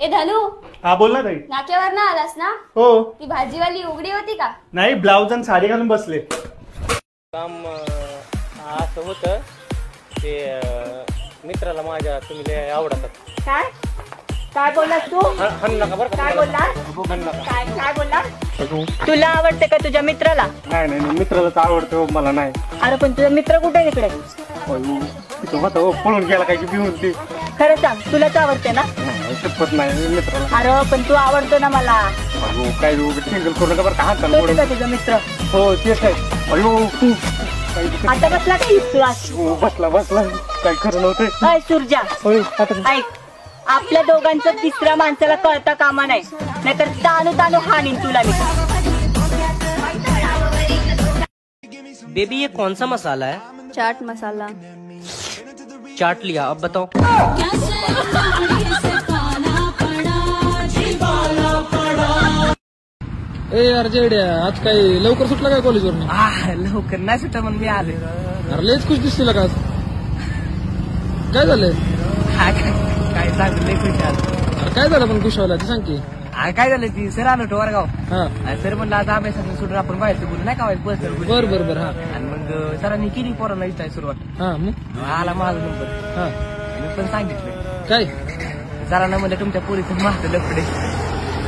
ए धनू, हा बोल ना ताई. नाक्यावर ना आलास ना? हो. ती भाजीवाली उघडी होती का? नाही, ब्लाउज आणि साडी घालून बसले. काम असं होतं ते मित्राला माझ्या तुम्ही लय आवडतात. काय काय बोललास तू? हाणू नका बरं का. काय बोललास? हाणू नका. काय काय बोललास? तुला आवडते का तुझ्या मित्राला? नाही नाही, मित्रालाच आवडतो मला नाही. अरे पण तुझा मित्र कुठे आहे तिकडे? तिथं होता हो, पळून गेला काय की भिवून ते. खरं सांग, तुलाच आवडते ना? शपथ नाही मित्राला. अरे पण तू आवडतो ना मला. अयो काय सिंगल करू नका बरं का. हात तोच का तुझा मित्र? हो तेच आहे. अयो आता बसला का विश्वास? हो, बसला बसला. काय खरं नव्हतं. अय सुरजा, होय, आता ऐक, आपल्या दोघांचं तिसऱ्या माणसाला कळता कामा नाही, नाहीतर तानू तानू हाणीन तुला मी. बेबी ये कौन सा मसाला है? चाट मसाला. चाट लिया, अब बताओ. ए यार जेड्या, आज काही लवकर सुटला काय कॉलेजवर? लवकर नाही सुटा म्हणून मी आले. अरे लयच खुश दिसते का आज? काय झालंय? काय सांगतो लय खुश आहे. अरे काय झालं पण खुश व्हायला ते सांग की. काय झालं ती सर आलो होतो वरगाव. हा सर म्हणलं आता अभ्यासातून सुटून आपण बाहेरचं बोलू नाही का पर्सनल. बर बर बर. हा आणि मग सरांनी केली पोरांना विचाराय सुरुवात. हा मग आला माझा नंबर. हा मी पण सांगितलं. काय? सरांना म्हणलं तुमच्या पोरीचं माझं लफडे.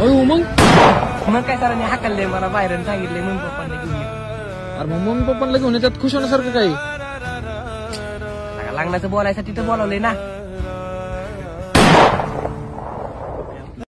अयो मग काय सरांनी हाकलले मला बाहेर आणि सांगितले मग पप्पांना घेऊन ये. अरे मग मम्मी पप्पांना घेऊन त्यात खुश होण्यासारखं काही? लग्नाचं बोलायसाठी तर बोलावलंय ना.